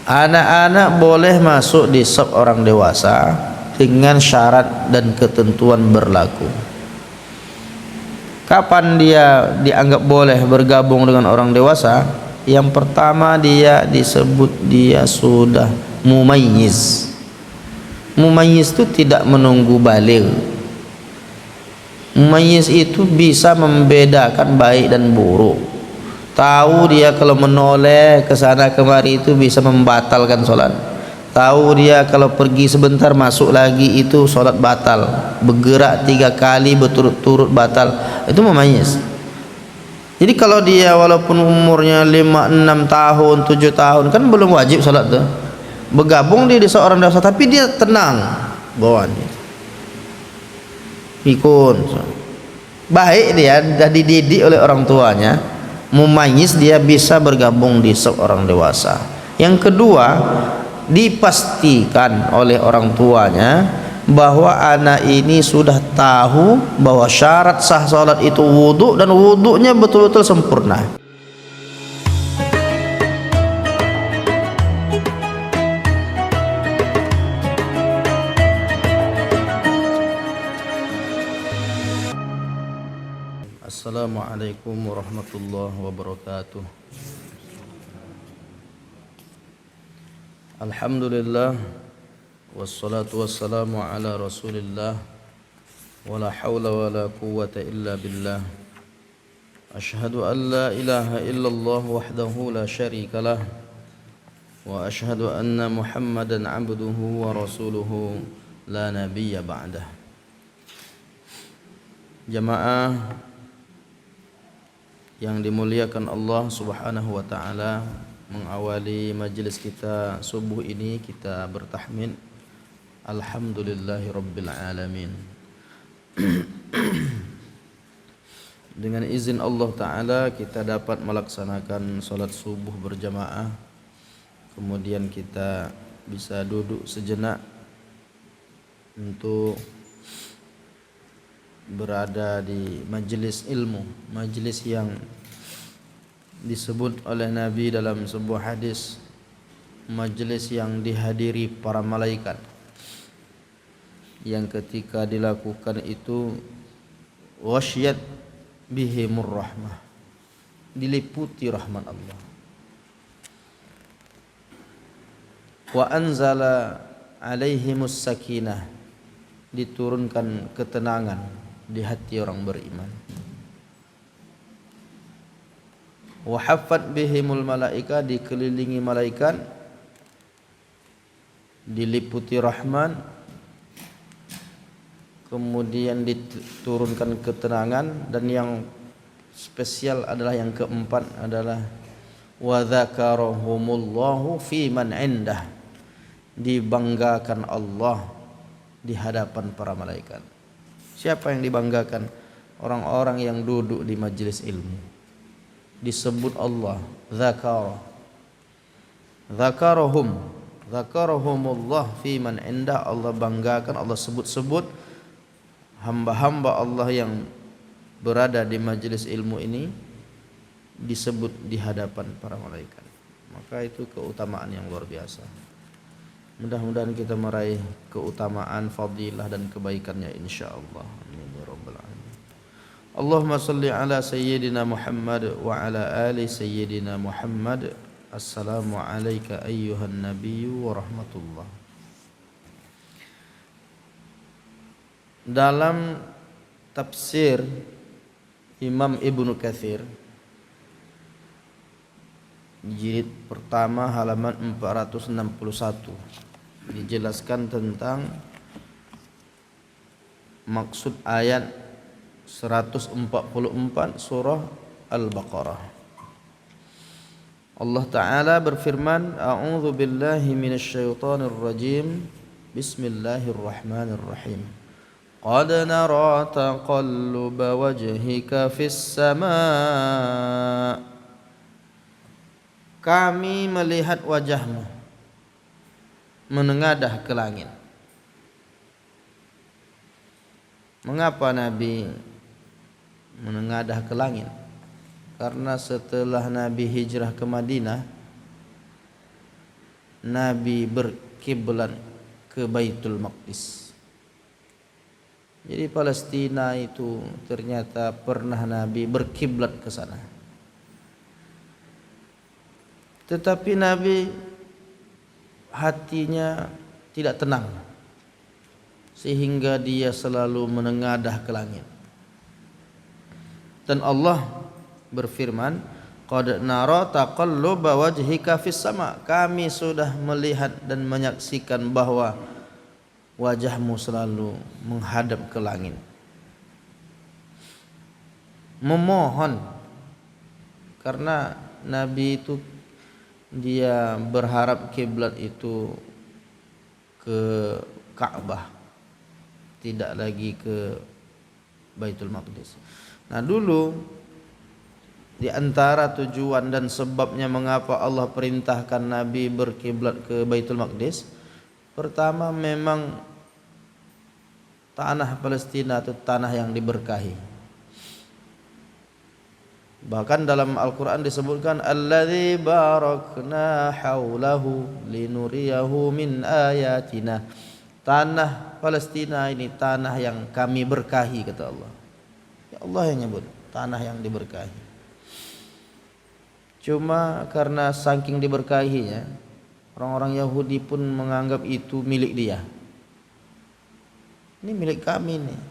Anak-anak boleh masuk di saf orang dewasa dengan syarat dan ketentuan berlaku. Kapan dia dianggap boleh bergabung dengan orang dewasa? Yang pertama, dia disebut dia sudah mumayyiz. Mumayyiz itu tidak menunggu baligh. Mumayyiz itu bisa membedakan baik dan buruk. Tahu dia kalau menoleh ke sana kemari itu bisa membatalkan sholat. Tahu dia kalau pergi sebentar masuk lagi itu sholat batal. Bergerak 3 kali berturut-turut batal. Itu mumayyiz. Jadi kalau dia walaupun umurnya 5, 6 tahun, 7 tahun kan belum wajib sholat tuh. Bergabung dia di seorang dewasa tapi dia tenang bawaannya. Pikun. Baik dia dah dididik oleh orang tuanya. Mumayyiz dia bisa bergabung di seorang dewasa. Yang kedua, dipastikan oleh orang tuanya bahwa anak ini sudah tahu bahwa syarat sah salat itu wudu dan wudunya betul-betul sempurna. Assalamualaikum warahmatullahi wabarakatuh. Alhamdulillah wassalatu wassalamu ala rasulillah wala hawla wala quwwata illa billah. Ashhadu an la ilaha illallah wahdahu la syarika lah wa ashhadu anna muhammadan abduhu wa rasuluhu la nabiyya ba'dah. Jamaah yang dimuliakan Allah Subhanahu wa taala, mengawali majelis kita subuh ini kita bertahmid alhamdulillahirabbil alamin. Dengan izin Allah taala kita dapat melaksanakan salat subuh berjamaah. Kemudian kita bisa duduk sejenak untuk berada di majelis ilmu, majelis yang disebut oleh Nabi dalam sebuah hadis, majelis yang dihadiri para malaikat, yang ketika dilakukan itu wasyiyat bihimur rahmah, diliputi rahmat Allah, wa anzala alaihimus sakinah, diturunkan ketenangan di hati orang beriman, wa haffat bihimul malaika, dikelilingi malaikat, diliputi rahman, kemudian diturunkan ketenangan, dan yang spesial adalah yang keempat adalah wa dzakarahumullahu fi man indah, dibanggakan Allah di hadapan para malaikat. Siapa yang dibanggakan? Orang-orang yang duduk di majelis ilmu. Disebut Allah zakarahumullah fi man indah, Allah banggakan, Allah sebut-sebut hamba-hamba Allah yang berada di majelis ilmu ini, disebut di hadapan para malaikat. Maka itu keutamaan yang luar biasa. Mudah-mudahan kita meraih keutamaan, fadilah dan kebaikannya insyaallah. Amin ya rabbal alamin. Allahumma salli ala sayyidina Muhammad wa ala ali sayyidina Muhammad. Assalamu alayka ayyuhan nabiyyu wa rahmatullah. Dalam tafsir Imam Ibnu Katsir jilid pertama halaman 461 dijelaskan tentang maksud ayat 144 surah Al-Baqarah. Allah Ta'ala berfirman, A'udzu billahi minasyaitonir rajim. Bismillahirrahmanirrahim. Qad nara taqalluba wajhika fis sama'. Kami melihat wajahmu menengadah ke langit. Mengapa Nabi menengadah ke langit? Karena setelah Nabi hijrah ke Madinah, Nabi berkiblat ke Baitul Maqdis. Jadi Palestina itu ternyata pernah Nabi berkiblat ke sana. Tetapi Nabi hatinya tidak tenang, sehingga dia selalu menengadah ke langit. Dan Allah berfirman, qad nara taqalluba wajhika fis sama. Kami sudah melihat dan menyaksikan bahwa wajahmu selalu menghadap ke langit. Memohon, karena Nabi itu dia berharap kiblat itu ke Ka'bah, tidak lagi ke Baitul Maqdis. Nah, dulu di antara tujuan dan sebabnya mengapa Allah perintahkan Nabi berkiblat ke Baitul Maqdis, pertama memang tanah Palestina itu tanah yang diberkahi. Bahkan dalam Al-Quran disebutkan alladzi barakna haulahu linuriyahu min ayatina. Tanah Palestina ini tanah yang kami berkahi, kata Allah. Ya Allah yang nyebut tanah yang diberkahi. Cuma karena saking diberkahinya, orang-orang Yahudi pun menganggap itu milik dia. Ini milik kami nih.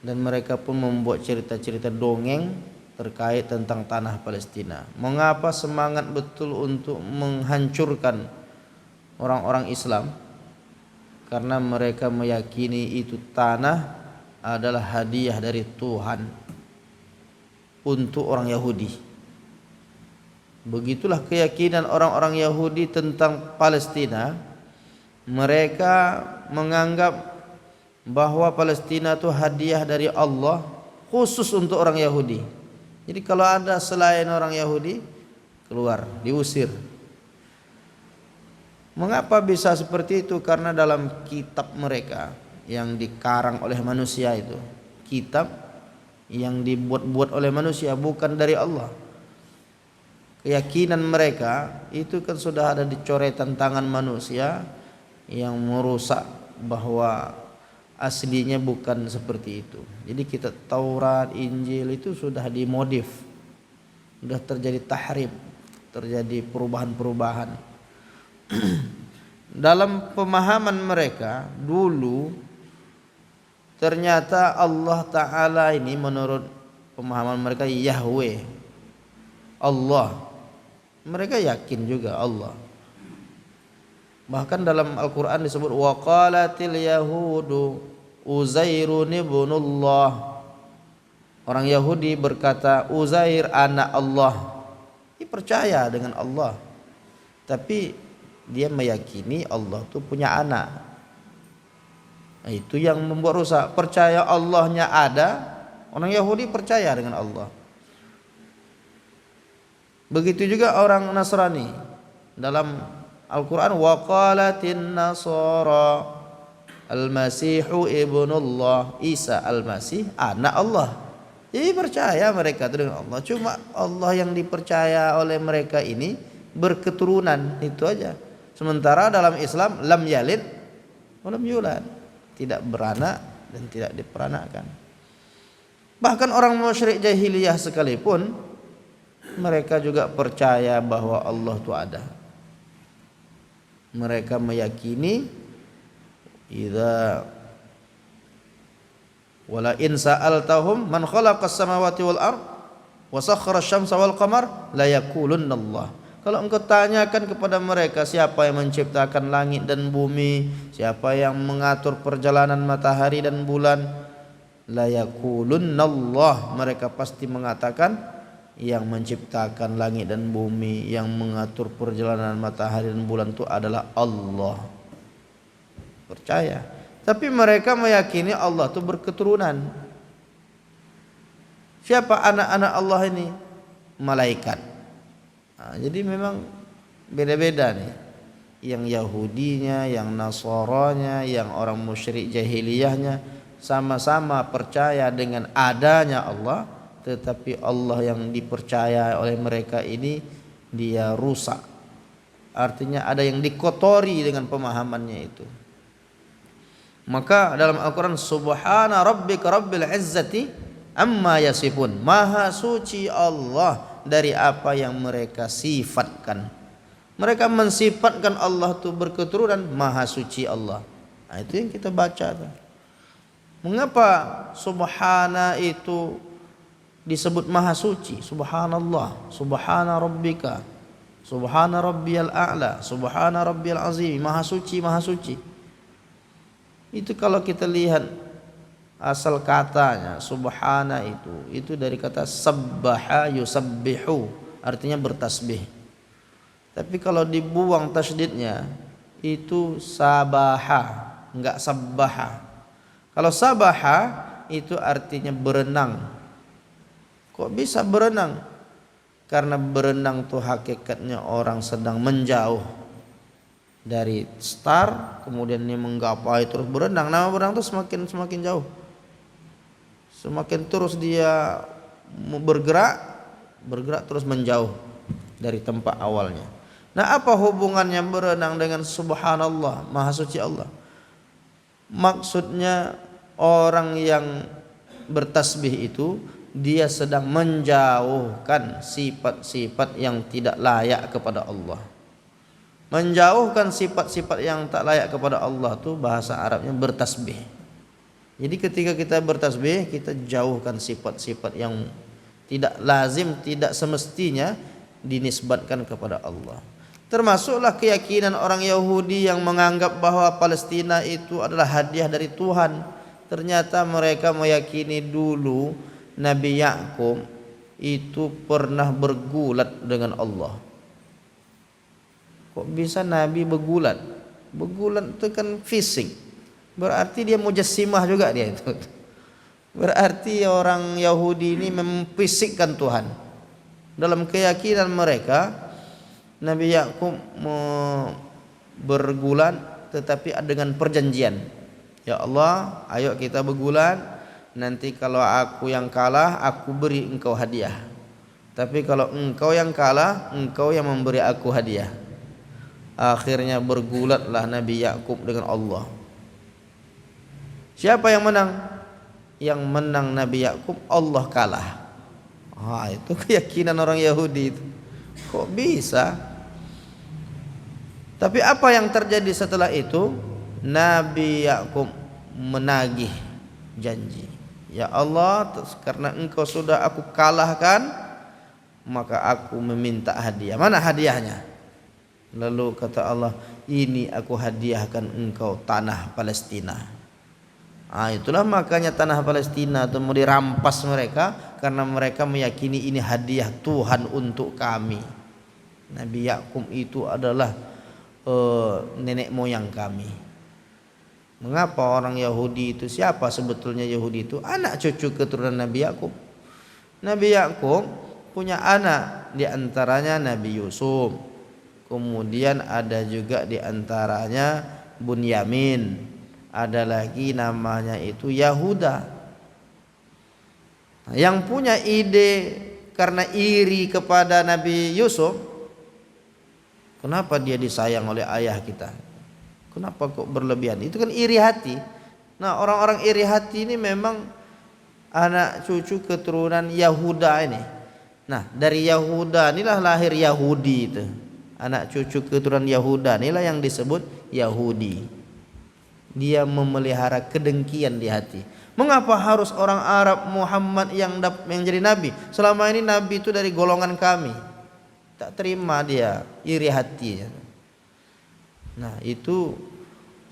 Dan mereka pun membuat cerita-cerita dongeng terkait tentang tanah Palestina. Mengapa semangat betul untuk menghancurkan orang-orang Islam? Karena mereka meyakini itu tanah adalah hadiah dari Tuhan untuk orang Yahudi. Begitulah keyakinan orang-orang Yahudi tentang Palestina. Mereka menganggap bahwa Palestina itu hadiah dari Allah khusus untuk orang Yahudi. Jadi kalau ada selain orang Yahudi, keluar, diusir. Mengapa bisa seperti itu? Karena dalam kitab mereka yang dikarang oleh manusia itu, kitab yang dibuat-buat oleh manusia, bukan dari Allah. Keyakinan mereka itu kan sudah ada di coretan tangan manusia yang merusak bahwa aslinya bukan seperti itu. Jadi kitab Taurat, Injil itu sudah dimodif, sudah terjadi tahrif, terjadi perubahan-perubahan. Dalam pemahaman mereka dulu, ternyata Allah Ta'ala ini menurut pemahaman mereka Yahweh, Allah. Mereka yakin juga Allah. Bahkan dalam Al-Quran disebut waqalatil yahudu Uzairun ibnullah. Orang Yahudi berkata Uzair anak Allah. Dia percaya dengan Allah, tapi dia meyakini Allah itu punya anak. Nah, itu yang membuat rusak. Percaya Allahnya ada, orang Yahudi percaya dengan Allah. Begitu juga orang Nasrani. Dalam Al-Quran waqalatin nasara al-masihu ibnullah. Isa al-masih anak Allah. Jadi percaya mereka itu dengan Allah. Cuma Allah yang dipercaya oleh mereka ini berketurunan, itu aja. Sementara dalam Islam lam yalid walam yulad, tidak beranak dan tidak diperanakkan. Bahkan orang musyrik jahiliyah sekalipun mereka juga percaya bahwa Allah itu ada. Mereka meyakini idza wala in sa'altahum man khalaqas samawati wal ard wa sakhkhara asy-syamsa wal qamar la yaqulunna Allah. Kalau engkau tanyakan kepada mereka siapa yang menciptakan langit dan bumi, siapa yang mengatur perjalanan matahari dan bulan, la yaqulunallah, mereka pasti mengatakan yang menciptakan langit dan bumi, yang mengatur perjalanan matahari dan bulan itu adalah Allah. Percaya. Tapi mereka meyakini Allah itu berketurunan. Siapa anak-anak Allah ini? Malaikat. Nah, jadi memang beda-beda nih. Yang Yahudinya, yang Nasaranya, yang orang musyrik jahiliyahnya sama-sama percaya dengan adanya Allah, tetapi Allah yang dipercaya oleh mereka ini dia rusak. Artinya ada yang dikotori dengan pemahamannya itu. Maka dalam Al-Quran, Subhana rabbika rabbil izzati amma yasifun. Maha suci Allah dari apa yang mereka sifatkan. Mereka mensifatkan Allah itu berketurunan, maha suci Allah. Nah, itu yang kita baca. Mengapa Subhana itu disebut maha suci? Subhanallah, Subhana rabbika, Subhana rabbiyal a'la, Subhana rabbiyal azim. Maha suci, maha suci. Itu kalau kita lihat asal katanya subhana itu dari kata sabbaha yusabbihu, artinya bertasbih. Tapi kalau dibuang tasydidnya itu sabaha, enggak sabbaha. Kalau sabaha itu artinya berenang. Kok bisa berenang? Karena berenang tuh hakikatnya orang sedang menjauh dari star, kemudian dia menggapai terus berenang. Nama berenang itu semakin jauh, semakin terus dia bergerak terus menjauh dari tempat awalnya. Nah, apa hubungannya berenang dengan subhanallah, maha suci Allah? Maksudnya orang yang bertasbih itu dia sedang menjauhkan sifat-sifat yang tidak layak kepada Allah. Menjauhkan sifat-sifat yang tak layak kepada Allah tuh bahasa Arabnya bertasbih. Jadi ketika kita bertasbih, kita jauhkan sifat-sifat yang tidak lazim, tidak semestinya dinisbatkan kepada Allah. Termasuklah keyakinan orang Yahudi yang menganggap bahwa Palestina itu adalah hadiah dari Tuhan. Ternyata mereka meyakini dulu Nabi Yakub itu pernah bergulat dengan Allah. Kok bisa Nabi bergulat? Bergulat itu kan fisik. Berarti dia mujassimah juga dia itu. Berarti orang Yahudi ini memfisikkan Tuhan. Dalam keyakinan mereka, Nabi Yakub bergulat tetapi dengan perjanjian. Ya Allah, ayo kita bergulat. Nanti kalau aku yang kalah, aku beri engkau hadiah. Tapi kalau engkau yang kalah, engkau yang memberi aku hadiah. Akhirnya bergulatlah Nabi Yakub dengan Allah. Siapa yang menang? Yang menang Nabi Yakub, Allah kalah. Itu keyakinan orang Yahudi itu. Kok bisa? Tapi apa yang terjadi setelah itu? Nabi Yakub menagih janji. Ya Allah, karena engkau sudah aku kalahkan, maka aku meminta hadiah. Mana hadiahnya? Lalu kata Allah, ini aku hadiahkan engkau tanah Palestina. Itulah makanya tanah Palestina itu mau dirampas mereka, karena mereka meyakini ini hadiah Tuhan untuk kami. Nabi Yakub itu adalah nenek moyang kami. Mengapa orang Yahudi itu, siapa sebetulnya Yahudi itu? Anak cucu keturunan Nabi Yakub. Nabi Yakub punya anak, di antaranya Nabi Yusuf. Kemudian ada juga di antaranya Bunyamin. Ada lagi namanya itu Yahuda. Yang punya ide karena iri kepada Nabi Yusuf, kenapa dia disayang oleh ayah kita? Kenapa kok berlebihan? Itu kan iri hati. Nah, orang-orang iri hati ini memang anak cucu keturunan Yahuda ini. Nah, dari Yahuda inilah lahir Yahudi itu. Anak cucu keturunan Yahuda inilah yang disebut Yahudi. Dia memelihara kedengkian di hati. Mengapa harus orang Arab Muhammad yang jadi nabi? Selama ini nabi itu dari golongan kami. Tak terima dia, iri hati. Nah, itu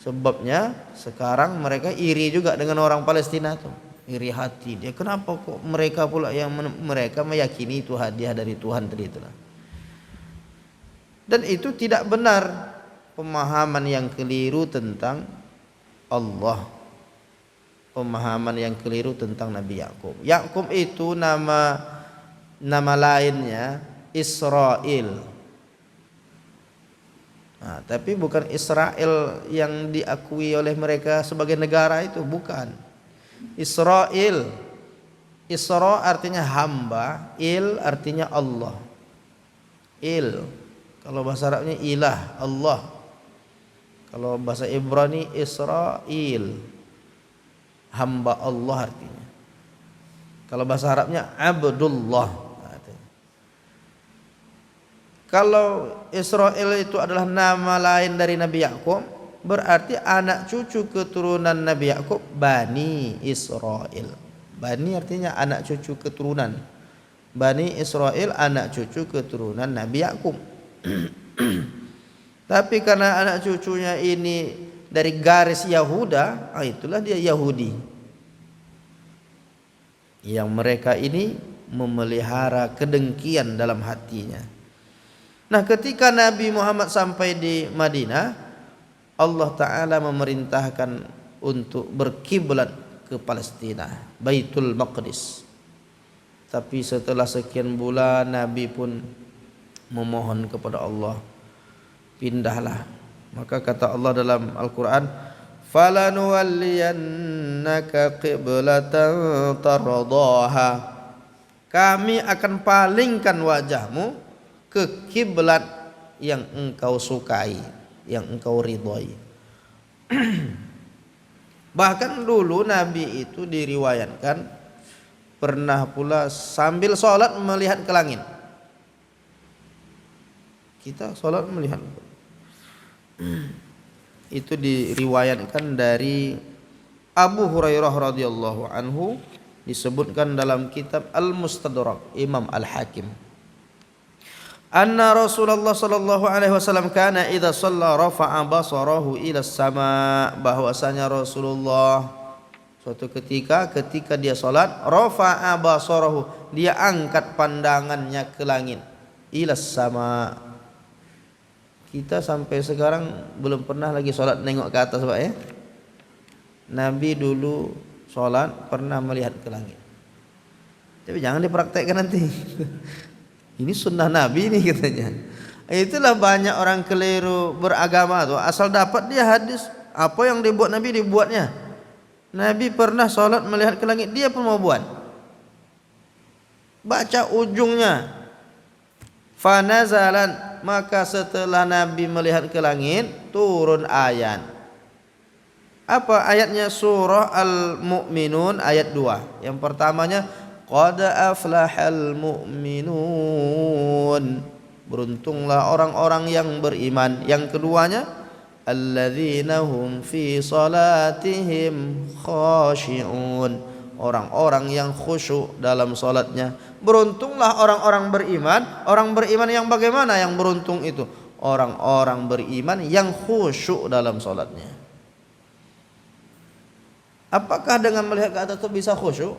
sebabnya sekarang mereka iri juga dengan orang Palestina tuh. Iri hati dia. Kenapa kok mereka pula yang mereka meyakini itu hadiah dari Tuhan tadi itulah. Dan itu tidak benar, pemahaman yang keliru tentang Allah, pemahaman yang keliru tentang Nabi Yakub. Yakub itu nama lainnya Israel. Nah, tapi bukan Israel yang diakui oleh mereka sebagai negara itu, bukan. Israel, Isra artinya hamba, il artinya Allah. Il Kalau bahasa Arabnya ilah, Allah. Kalau bahasa Ibrani Israil, hamba Allah artinya. Kalau bahasa Arabnya Abdullah. Kalau Israel itu adalah nama lain dari Nabi Yakub, berarti anak cucu keturunan Nabi Yakub Bani Israel. Bani artinya anak cucu keturunan. Bani Israel anak cucu keturunan Nabi Yakub. Tapi karena anak cucunya ini dari garis Yahuda, itulah dia Yahudi. Yang mereka ini memelihara kedengkian dalam hatinya. Nah, ketika Nabi Muhammad sampai di Madinah, Allah Ta'ala memerintahkan untuk berkiblat ke Palestina, Baitul Maqdis. Tapi setelah sekian bulan Nabi pun memohon kepada Allah, pindahlah. Maka kata Allah dalam Al-Quran, "Falanuwalliyannaka qiblatan tardaha." Kami akan palingkan wajahmu ke kiblat yang engkau sukai, yang engkau ridhoi. Bahkan dulu Nabi itu diriwayatkan pernah pula sambil sholat melihat ke langit. Kita sholat melihat. Itu diriwayatkan dari Abu Hurairah radhiyallahu anhu, disebutkan dalam kitab Al-Mustadrak Imam Al-Hakim. Anna Rasulullah sallallahu alaihi wasallam kana idza shalla rafa'a basarahu ila sama, bahwasanya Rasulullah suatu ketika dia salat, rafa'a basarahu, dia angkat pandangannya ke langit, ila sama. Kita sampai sekarang belum pernah lagi salat nengok ke atas, Pak, ya. Nabi dulu salat pernah melihat ke langit. Tapi jangan dipraktekkan nanti. Ini sunnah Nabi ini katanya. Itulah banyak orang keliru beragama tuh, asal dapat dia hadis, apa yang dibuat Nabi dibuatnya. Nabi pernah sholat melihat ke langit, dia pun mau buat. Baca ujungnya, fanazalan, maka setelah Nabi melihat ke langit turun ayat. Apa ayatnya? Surah Al-Mu'minun ayat 2. Yang pertamanya, qad aflahal mu'minun, beruntunglah orang-orang yang beriman. Yang keduanya, alladzina hum fi salatihim khashi'un, orang-orang yang khusyuk dalam salatnya. Beruntunglah orang-orang beriman. Orang beriman yang bagaimana yang beruntung itu? Orang-orang beriman yang khusyuk dalam salatnya. Apakah dengan melihat ke atas itu bisa khusyuk?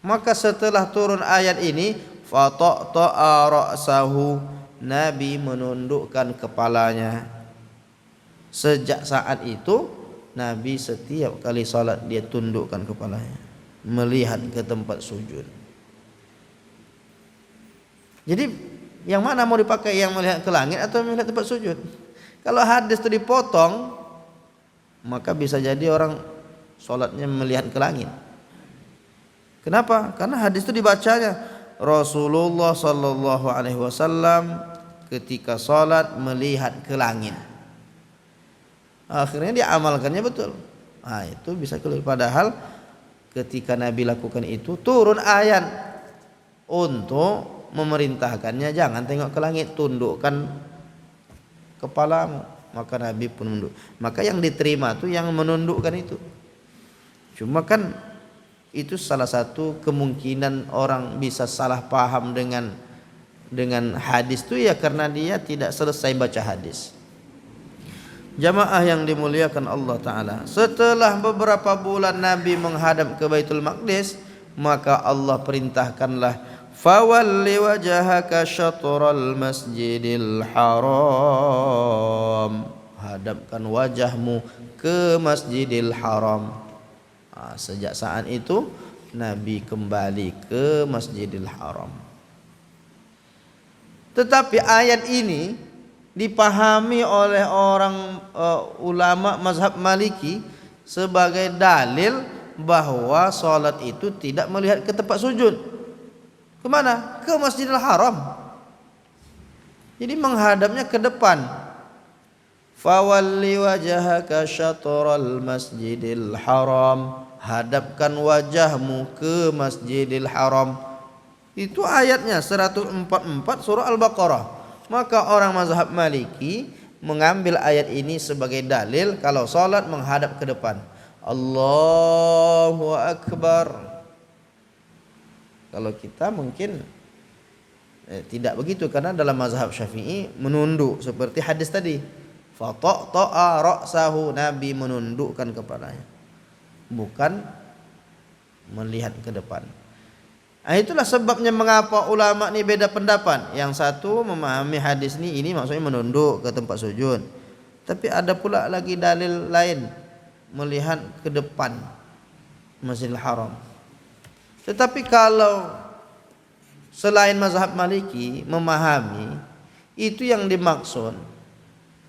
Maka setelah turun ayat ini, fataqta'a ra'sahu, Nabi menundukkan kepalanya. Sejak saat itu Nabi setiap kali salat dia tundukkan kepalanya, melihat ke tempat sujud. Jadi yang mana mau dipakai, yang melihat ke langit atau melihat tempat sujud? Kalau hadis itu dipotong, maka bisa jadi orang salatnya melihat ke langit. Kenapa? Karena hadis itu dibacanya Rasulullah sallallahu alaihi wasallam ketika salat melihat ke langit. Akhirnya dia amalkannya betul. Nah, itu bisa keluar. Padahal ketika Nabi lakukan itu turun ayat untuk memerintahkannya jangan tengok ke langit, tundukkan kepalamu. Maka Nabi pun menunduk. Maka yang diterima itu yang menundukkan itu. Cuma kan itu salah satu kemungkinan orang bisa salah paham dengan hadis itu, ya karena dia tidak selesai baca hadis. Jamaah yang dimuliakan Allah Ta'ala, setelah beberapa bulan Nabi menghadap ke Baitul Maqdis, maka Allah perintahkanlah, fawalli wajhaka syatral masjidil haram, hadapkan wajahmu ke Masjidil Haram. Sejak saat itu Nabi kembali ke Masjidil Haram. Tetapi ayat ini dipahami oleh orang ulama mazhab Maliki sebagai dalil bahwa salat itu tidak melihat ke tempat sujud. Kemana? Ke Masjidil Haram. Jadi menghadapnya ke depan. Fawalli wajhaka syatral masjidil haram. Hadapkan wajahmu ke Masjidil Haram. Itu ayatnya 144 surah Al-Baqarah. Maka orang mazhab Maliki mengambil ayat ini sebagai dalil kalau salat menghadap ke depan. Allahu Akbar. Kalau kita mungkin tidak begitu, karena dalam mazhab Syafi'i menunduk seperti hadis tadi. Fataqta'a ra'sahu, Nabi menundukkan kepalanya, bukan melihat ke depan. Nah, itulah sebabnya mengapa ulama ni beda pendapat. Yang satu memahami hadis ini maksudnya menunduk ke tempat sujud. Tapi ada pula lagi dalil lain melihat ke depan Masjidil Haram. Tetapi kalau selain mazhab Maliki memahami itu yang dimaksud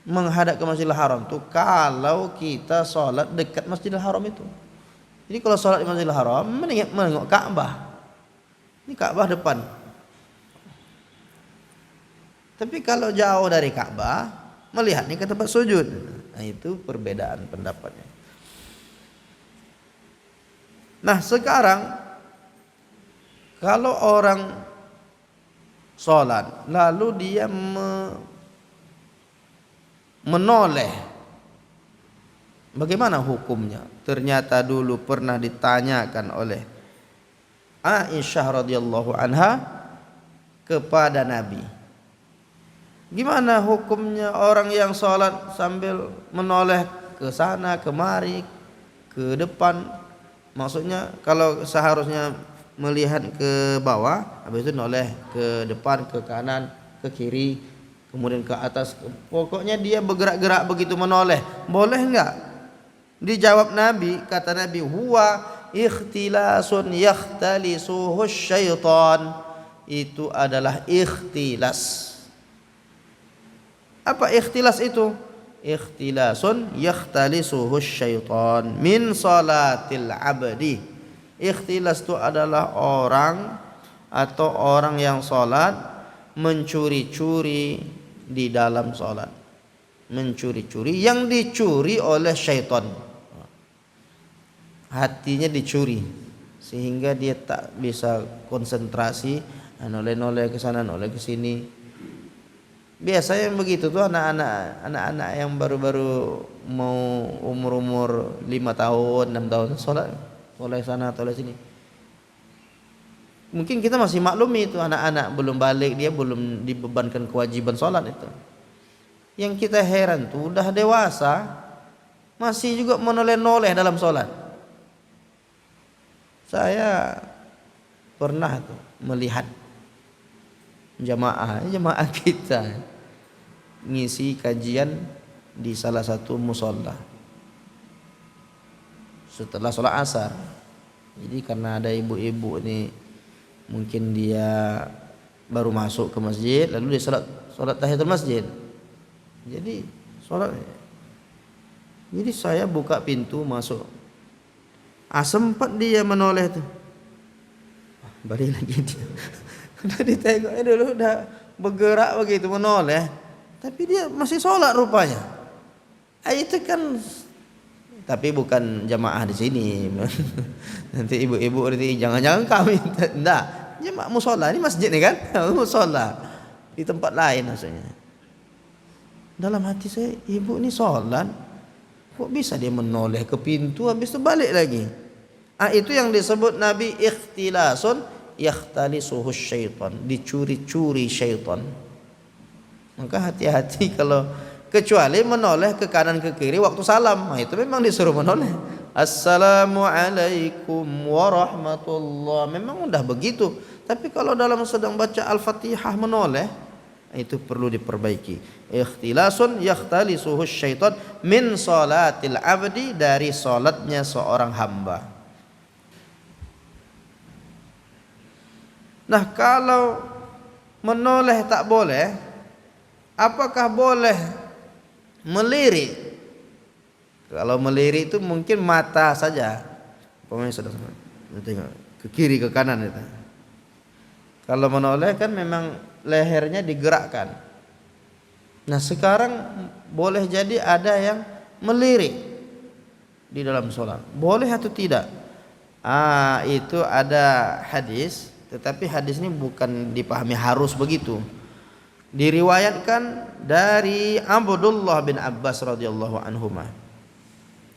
menghadap ke Masjidil Haram itu kalau kita sholat dekat Masjidil Haram itu. Jadi kalau sholat di Masjidil Haram menengok Ka'bah. Ini Ka'bah depan. Tapi kalau jauh dari Ka'bah melihatnya ke tempat sujud. Nah, itu perbedaan pendapatnya. Nah, sekarang kalau orang sholat lalu dia menoleh, bagaimana hukumnya? Ternyata dulu pernah ditanyakan oleh Aisyah radhiyallahu anha kepada Nabi. Gimana hukumnya orang yang sholat sambil menoleh ke sana kemari, ke depan? Maksudnya kalau seharusnya melihat ke bawah, habis itu noleh ke depan, ke kanan, ke kiri, kemudian ke atas. Pokoknya dia bergerak-gerak begitu menoleh. Boleh enggak? Dijawab Nabi, kata Nabi, huwa ikhtilasun yakhtalisuhu syaitan. Itu adalah ikhtilas. Apa ikhtilas itu? Ikhtilasun yakhtalisuhu syaitan min salatil abdi. Ikhtilas itu adalah orang atau orang yang salat mencuri-curi di dalam salat. Mencuri-curi yang dicuri oleh syaitan. Hatinya dicuri sehingga dia tak bisa konsentrasi, noleh-noleh ke sana, noleh ke sini. Biasanya begitu tuh anak-anak yang baru-baru mau umur 5 tahun, 6 tahun sholat oleh sana atau oleh sini. Mungkin kita masih maklumi itu anak-anak belum balik, dia belum dibebankan kewajiban sholat itu. Yang kita heran tuh udah dewasa masih juga menoleh-noleh dalam sholat. Saya pernah tuh melihat jamaah kita ngisi kajian di salah satu musola setelah sholat asar. Jadi karena ada ibu-ibu ini mungkin dia baru masuk ke masjid lalu dia sholat tahiyatul masjid. Jadi sholat. Jadi saya buka pintu masuk. Sempat dia menoleh tuh. Balik lagi dia. Udah ditengoknya dulu udah bergerak begitu menoleh, tapi dia masih sholat rupanya. Itu kan, tapi bukan jamaah di sini. Nanti ibu-ibu nanti jangan-jangan kami enggak. Jamaah musola ini masjid nih kan? Musola di tempat lain maksudnya. Dalam hati saya, ibu ini sholat, kok bisa dia menoleh ke pintu habis itu balik lagi? Itu yang disebut Nabi ikhtilasun yakhtalisuhu syaitan, dicuri-curi syaitan. Maka hati-hati kalau kecuali menoleh ke kanan ke kiri waktu salam. Nah, itu memang disuruh menoleh. Assalamualaikum warahmatullah. Memang udah begitu. Tapi kalau dalam sedang baca Al-Fatihah menoleh, itu perlu diperbaiki. Ikhtilasun yakhtalisuhu syaitan min salatil abdi, dari salatnya seorang hamba. Nah, kalau menoleh tak boleh, apakah boleh melirik? Kalau melirik itu mungkin mata saja. Pokoknya sudah tengok ke kiri ke kanan itu. Kalau menoleh kan memang lehernya digerakkan. Nah sekarang boleh jadi ada yang melirik di dalam sholat, boleh atau tidak? Itu ada hadis, tetapi hadis ini bukan dipahami harus begitu. Diriwayatkan dari Abdullah bin Abbas radhiyallahu anhuma,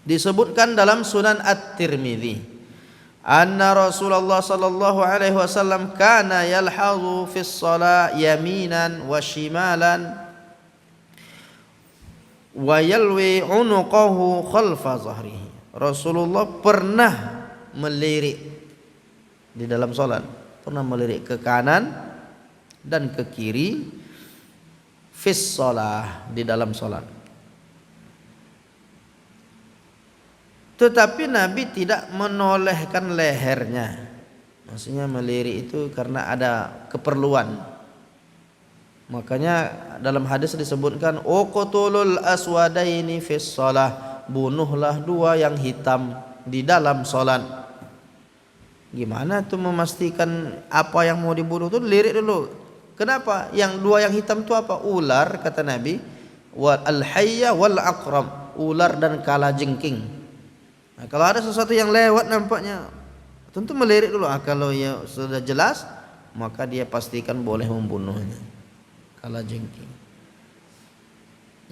disebutkan dalam Sunan At-Tirmidzi, anna Rasulullah sallallahu alaihi wasallam kana yalhazu fis shalah yaminan wa shimalan wa yalwi unuqahu khalfa zahrihi. Rasulullah pernah melirik di dalam salat, pernah melirik ke kanan dan ke kiri, fis shalah, di dalam salat. Tetapi Nabi tidak menolehkan lehernya. Maksudnya melirik itu karena ada keperluan. Makanya dalam hadis disebutkan uqtulul aswadaini fis shalah, bunuhlah dua yang hitam di dalam salat. Gimana tuh memastikan apa yang mau dibunuh tuh lirik dulu. Kenapa? Yang dua yang hitam itu apa? Ular, kata Nabi, wal hayya wal aqrab, ular dan kalajengking. Nah, kalau ada sesuatu yang lewat nampaknya, tentu melirik dulu. Kalau ya sudah jelas, maka dia pastikan boleh membunuhnya. Kalajengking.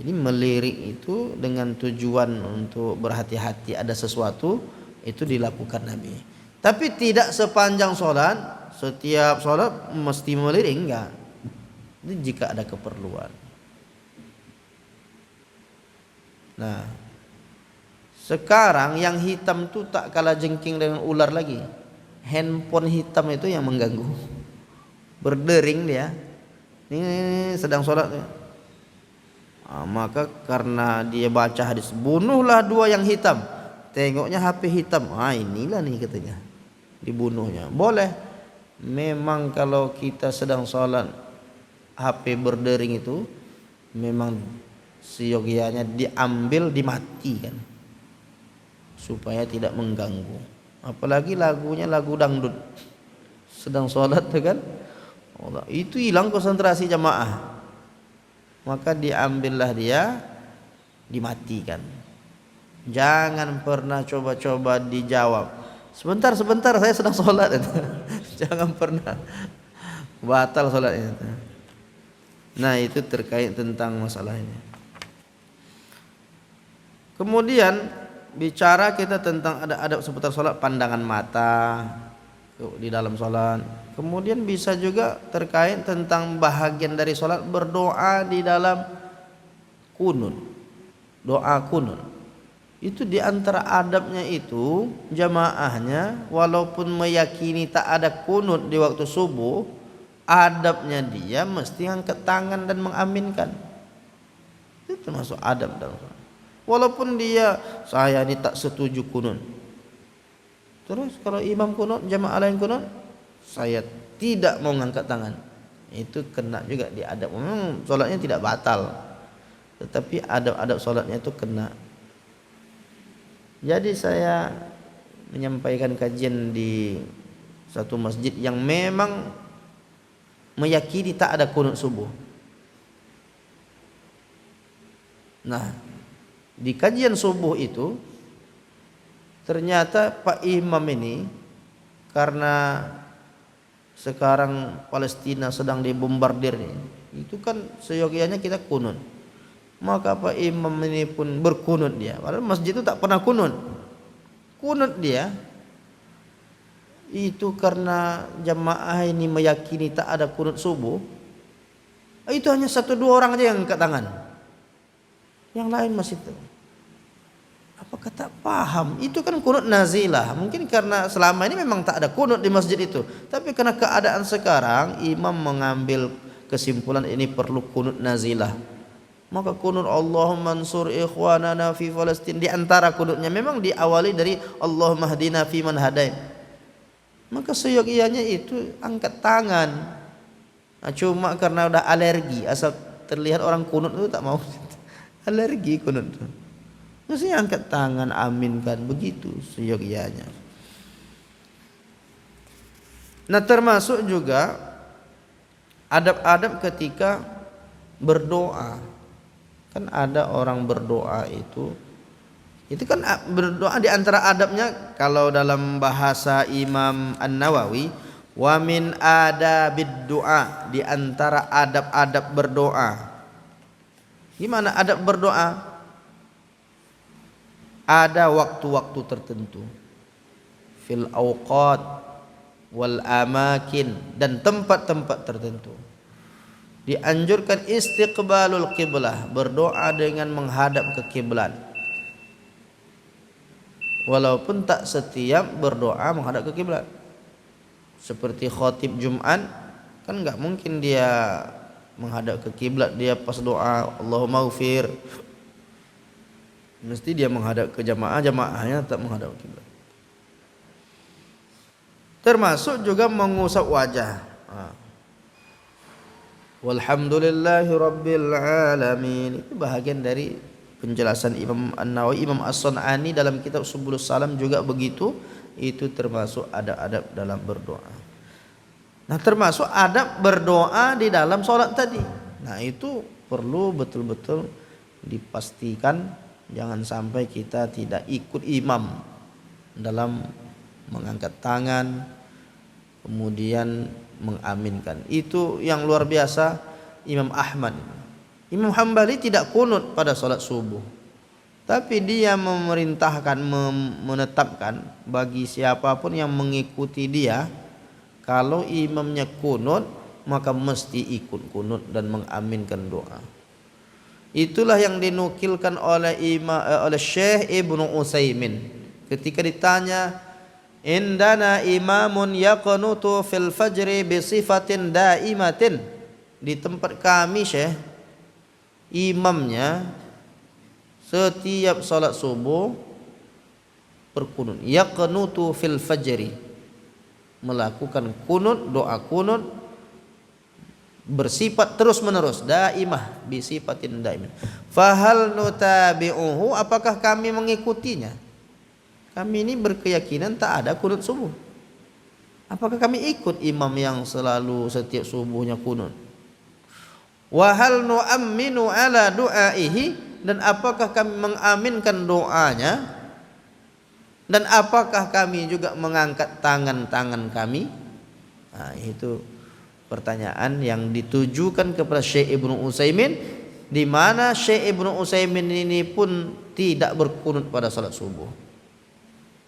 Jadi melirik itu dengan tujuan untuk berhati-hati ada sesuatu, itu dilakukan Nabi. Tapi tidak sepanjang sholat. Setiap sholat mesti melirik, enggak. Itu jika ada keperluan. Nah, sekarang yang hitam itu tak kalah jengking dengan ular lagi. Handphone hitam itu yang mengganggu. Berdering dia. Ini sedang sholat. Maka karena dia baca hadis, bunuhlah dua yang hitam. Tengoknya HP hitam. Inilah nih katanya. Dibunuhnya. Boleh. Memang kalau kita sedang sholat HP berdering itu memang seyogianya diambil, dimatikan supaya tidak mengganggu. Apalagi lagunya lagu dangdut sedang sholat kan, itu hilang konsentrasi jamaah. Maka diambillah dia, dimatikan. Jangan pernah coba-coba dijawab, sebentar saya sedang sholat. Jangan pernah, batal sholatnya. Nah itu terkait tentang masalah ini. Kemudian bicara kita tentang ada adab seputar sholat, pandangan mata di dalam sholat. Kemudian bisa juga terkait tentang bahagian dari sholat, berdoa di dalam kunut, doa kunut. Itu di antara adabnya itu jamaahnya walaupun meyakini tak ada kunut di waktu subuh, adabnya dia mesti angkat tangan dan mengaminkan. Itu termasuk adab dalam sholat. Walaupun dia, saya ini tak setuju kunut. Terus kalau imam kunut, jamaah lain kunut, saya tidak mau ngangkat tangan. Itu kena juga di adab. Sholatnya tidak batal, tetapi adab-adab sholatnya itu kena. Jadi saya menyampaikan kajian di satu masjid yang memang meyakini tak ada kunut subuh. Nah, di kajian subuh itu ternyata Pak Imam ini, karena sekarang Palestina sedang dibombardir, itu kan seyogianya kita kunut. Maka Pak Imam ini pun berkunut dia. Padahal masjid itu tak pernah kunut. Kunut dia itu karena jamaah ini meyakini tak ada kunut subuh. Itu hanya 1-2 orang aja yang angkat tangan. Yang lain masih itu. Apakah tak paham? Itu kan kunut nazilah. Mungkin karena selama ini memang tak ada kunut di masjid itu. Tapi karena keadaan sekarang, imam mengambil kesimpulan ini perlu kunut nazilah. Maka kunut Allahumma ansur ikhwanana fi Palestin, di antara kunutnya memang diawali dari Allahumma hdina fi man hadain. Maka seyogianya itu angkat tangan. Nah, cuma karena udah alergi, asal terlihat orang kunut itu tak mau. Alergi kunut itu. Mesti angkat tangan, aminkan, begitu seyogianya. Nah, termasuk juga adab-adab ketika berdoa. Kan ada orang berdoa itu kan berdoa di antara adabnya, kalau dalam bahasa Imam An-Nawawi, wa min adabid du'a, di antara adab-adab berdoa. Gimana adab berdoa? Ada waktu-waktu tertentu, fil awqat wal amakin, dan tempat-tempat tertentu. Dianjurkan istiqbalul qiblah, berdoa dengan menghadap ke kiblat. Walaupun tak setiap berdoa menghadap ke kiblat. Seperti khatib Jumat kan enggak mungkin dia menghadap ke kiblat dia pas doa Allahumma ghfir. Mesti dia menghadap ke jamaahnya tak menghadap ke kiblat. Termasuk juga mengusap wajah. Walhamdulillahi rabbil alamin. Itu bahagian dari penjelasan Imam An-Nawawi. Imam As-Sun'ani dalam kitab Subulus Salam juga begitu. Itu termasuk adab-adab dalam berdoa. Nah, termasuk adab berdoa di dalam sholat tadi. Nah, itu perlu betul-betul dipastikan, jangan sampai kita tidak ikut imam dalam mengangkat tangan kemudian mengaminkan. Itu yang luar biasa Imam Ahmad. Imam Hambali tidak kunut pada salat subuh, tapi dia memerintahkan, menetapkan bagi siapapun yang mengikuti dia, kalau imamnya kunut maka mesti ikut kunut dan mengaminkan doa. Itulah yang dinukilkan oleh Syekh Ibnu Utsaimin ketika ditanya, indana imamun yaqnutu fil fajri bi sifatin daimatin. Di tempat kami Syekh, imamnya setiap salat subuh berkunut. Yaqnutu fil fajri, melakukan kunut, doa kunut bersifat terus menerus, daimah, bi sifatin daimah. Fahal nutabi'uhu, apakah kami mengikutinya? Kami ini berkeyakinan tak ada kunut subuh. Apakah kami ikut imam yang selalu setiap subuhnya kunut? Wa hal nu'amminu ala du'aihi, dan apakah kami mengaminkan doanya? Dan apakah kami juga mengangkat tangan-tangan kami? Nah, itu pertanyaan yang ditujukan kepada Syekh Ibnu Utsaimin, di mana Syekh Ibnu Utsaimin ini pun tidak berkunut pada salat subuh.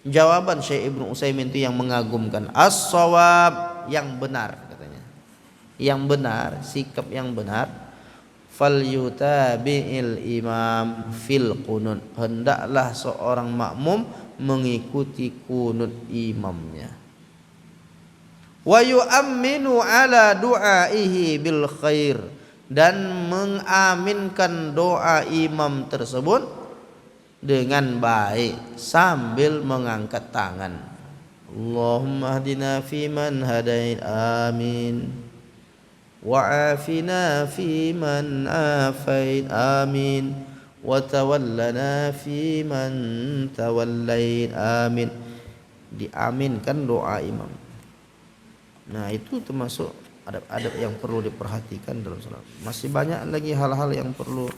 Jawaban Syekh Ibnu Utsaimin itu yang mengagumkan. As-shawab, yang benar katanya. Yang benar, sikap yang benar. Fal yutabi'il imam fil qunut. Hendaklah seorang makmum mengikuti kunut imamnya. Wa yu'amminu ala du'aihi bil khair, dan mengaminkan doa imam tersebut dengan baik sambil mengangkat tangan. Allahumma hdina fiman hadait, amin. Wa afina fiman afait, amin. Wa tawallana fiman tawallait, amin. Diaminkan doa imam. Nah, itu termasuk adab-adab yang perlu diperhatikan dalam salat. Masih banyak lagi hal-hal yang perlu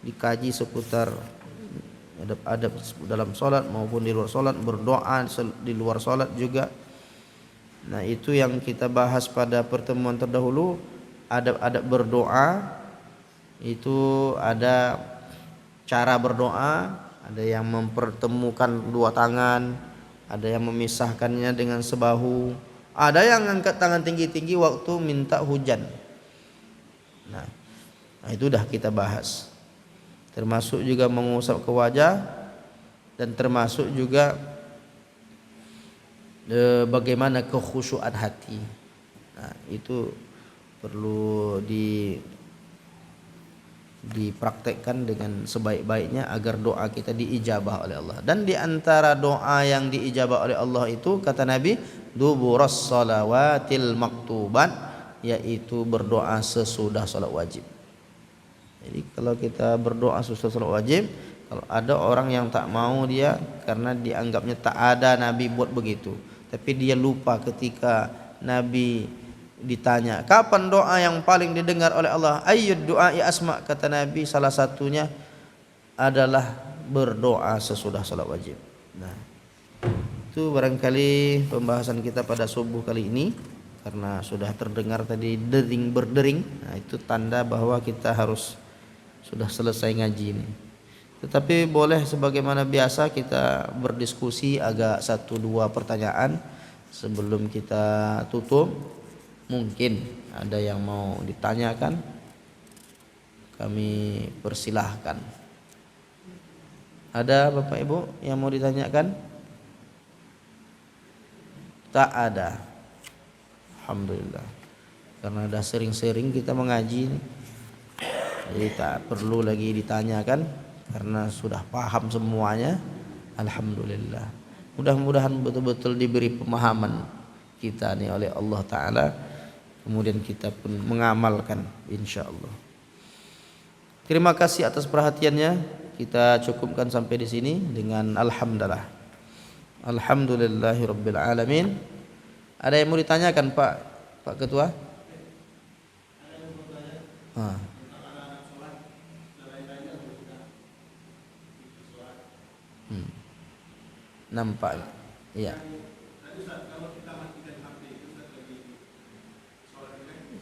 dikaji seputar adab-adab dalam solat maupun di luar solat, berdoa di luar solat juga. Nah, itu yang kita bahas pada pertemuan terdahulu. Adab-adab berdoa itu ada cara berdoa, ada yang mempertemukan dua tangan, ada yang memisahkannya dengan sebahu, ada yang angkat tangan tinggi-tinggi waktu minta hujan. Nah, itu dah kita bahas. Termasuk juga mengusap ke wajah, dan termasuk juga bagaimana kekhusyuan hati. Nah, itu perlu dipraktekkan dengan sebaik-baiknya agar doa kita diijabah oleh Allah. Dan di antara doa yang diijabah oleh Allah itu, kata Nabi, duburas salawatil maktubat, yaitu berdoa sesudah salat wajib. Jadi kalau kita berdoa sesudah salat wajib, kalau ada orang yang tak mau dia karena dianggapnya tak ada Nabi buat begitu, tapi dia lupa ketika Nabi ditanya, kapan doa yang paling didengar oleh Allah? Ayyud du'a ya asma, kata Nabi, salah satunya adalah berdoa sesudah salat wajib. Nah, itu barangkali pembahasan kita pada subuh kali ini. Karena sudah terdengar tadi dering berdering, nah itu tanda bahwa kita harus sudah selesai ngaji ini. Tetapi boleh sebagaimana biasa kita berdiskusi agak 1-2 pertanyaan sebelum kita tutup. Mungkin ada yang mau ditanyakan, kami persilahkan. Ada Bapak Ibu yang mau ditanyakan? Tak ada. Alhamdulillah. Karena sudah sering-sering kita mengaji, jadi tak perlu lagi ditanyakan karena sudah paham semuanya. Alhamdulillah. Mudah-mudahan betul-betul diberi pemahaman kita nih oleh Allah Ta'ala, kemudian kita pun mengamalkan insyaallah. Terima kasih atas perhatiannya. Kita cukupkan sampai di sini dengan alhamdulillah. Alhamdulillahirabbil alamin. Ada yang mau ditanyakan Pak Ketua? Nampak. Iya.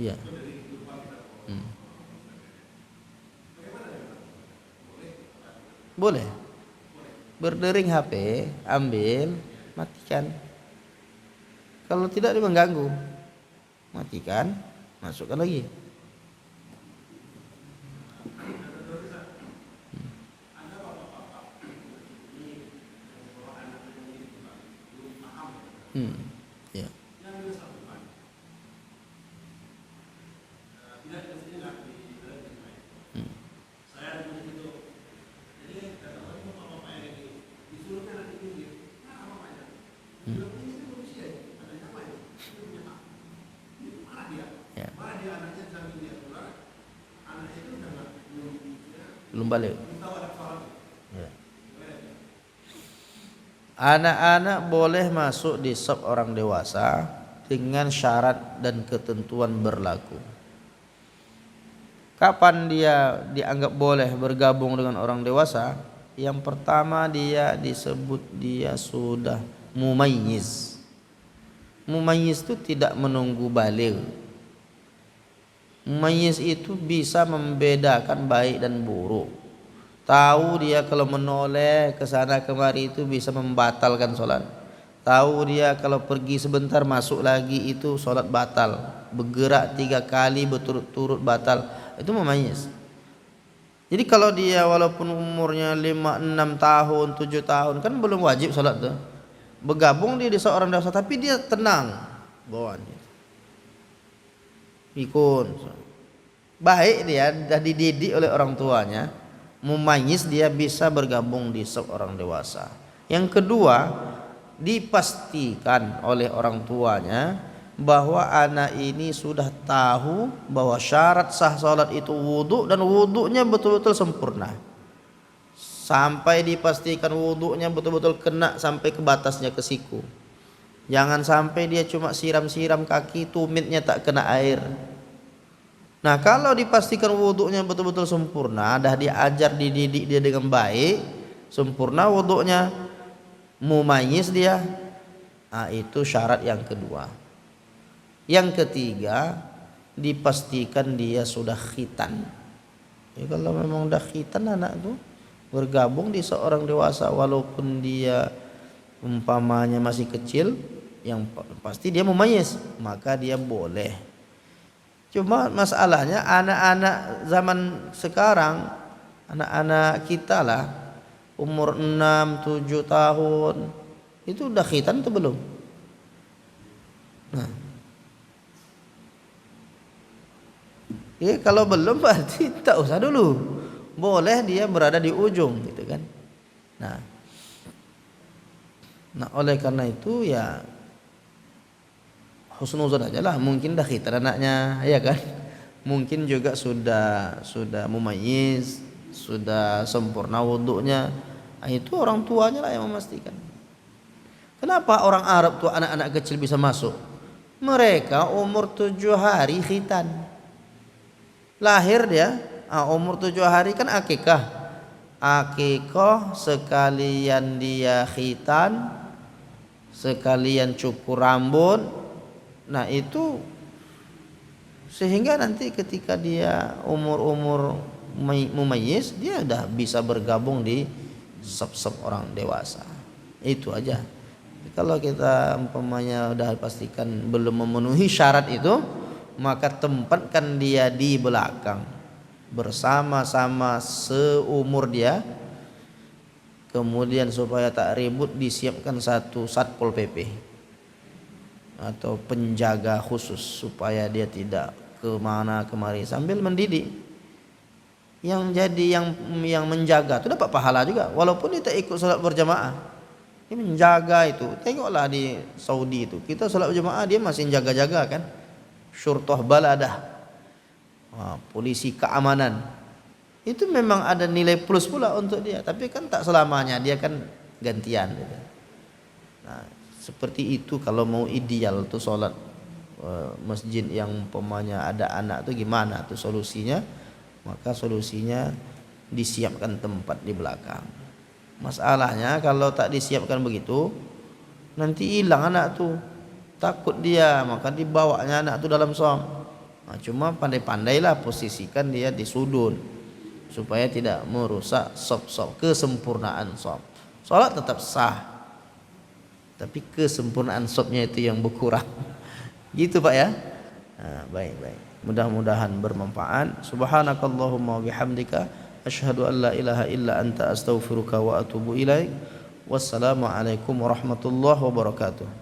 Iya. Boleh. Berdering HP, ambil, matikan. Kalau tidak dia mengganggu, matikan, masukkan lagi. Ya. Belum balik. Ya. Anak-anak boleh masuk di saf orang dewasa dengan syarat dan ketentuan berlaku. Kapan dia dianggap boleh bergabung dengan orang dewasa? Yang pertama, dia disebut dia sudah mumayyiz. Mumayyiz itu tidak menunggu baligh. Mumayyiz itu bisa membedakan baik dan buruk. Tahu dia kalau menoleh ke sana kemari itu bisa membatalkan sholat. Tahu dia kalau pergi sebentar masuk lagi itu sholat batal. Bergerak 3 kali berturut-turut batal. Itu mumayyiz. Jadi kalau dia walaupun umurnya 5, 6 tahun, 7 tahun, kan belum wajib sholat tuh. Bergabung dia di seorang dewasa, tapi dia tenang bawaannya. Pikun. Baik dia dah dididik oleh orang tuanya, mumayyiz, dia bisa bergabung di seorang dewasa. Yang kedua, dipastikan oleh orang tuanya bahwa anak ini sudah tahu bahwa syarat sah salat itu wudu, dan wudunya betul-betul sempurna. Sampai dipastikan wudunya betul-betul kena sampai ke batasnya, ke siku. Jangan sampai dia cuma siram-siram kaki, tumitnya tak kena air. Nah, kalau dipastikan wudunya betul-betul sempurna, dah diajar dididik dia dengan baik, sempurna wudunya, mumayyiz dia, nah itu syarat yang kedua. Yang ketiga, dipastikan dia sudah khitan. Ya, kalau memang dah khitan anak tuh bergabung di seorang dewasa, walaupun dia umpamanya masih kecil, yang pasti dia mumayyiz, maka dia boleh. Cuma masalahnya anak-anak zaman sekarang, anak-anak kita lah, umur 6, 7 tahun, itu udah khitan atau belum? Nah, ya kalau belum berarti tak usah dulu. Boleh dia berada di ujung gitu kan. Nah, oleh karena itu ya husnuzon aja lah, mungkin dah khitan anaknya, ya kan? Mungkin juga sudah mumayyiz, sudah sempurna wudunya. Nah, itu orang tuanya lah yang memastikan. Kenapa orang Arab tuh anak-anak kecil bisa masuk? Mereka umur 7 hari khitan. Lahir dia, umur 7 hari kan akikah. Akikah sekalian dia khitan, sekalian cukur rambut. Nah itu sehingga nanti ketika dia umur mumayyiz, dia udah bisa bergabung di saf-saf orang dewasa. Itu aja. Kalau kita umpamanya udah pastikan belum memenuhi syarat itu, maka tempatkan dia di belakang bersama-sama seumur dia. Kemudian supaya tak ribut disiapkan satu satpol PP atau penjaga khusus supaya dia tidak kemana kemari sambil mendidik. Yang jadi yang menjaga itu dapat pahala juga walaupun dia tak ikut salat berjamaah. Dia menjaga itu. Tengoklah di Saudi itu, kita salat berjamaah dia masih jaga-jaga kan. Syurtah baladah, polisi keamanan. Itu memang ada nilai plus pula untuk dia. Tapi kan tak selamanya, dia kan gantian. Nah, seperti itu kalau mau ideal tuh salat masjid yang umpamanya ada anak tuh gimana tuh solusinya? Maka solusinya disiapkan tempat di belakang. Masalahnya kalau tak disiapkan begitu, nanti hilang anak tuh. Takut dia, maka dibawanya anak tuh dalam shom. Nah, cuma pandai-pandailah posisikan dia di sudut supaya tidak merusak shop kesempurnaan shop. Salat tetap sah, tapi kesempurnaan shopnya itu yang berkurang. Gitu Pak ya. Nah, baik. Mudah-mudahan bermanfaat. Subhanakallahumma wa bihamdika asyhadu an la ilaha illa anta astaghfiruka wa atubu ilaik. Wassalamu alaikum warahmatullahi wabarakatuh.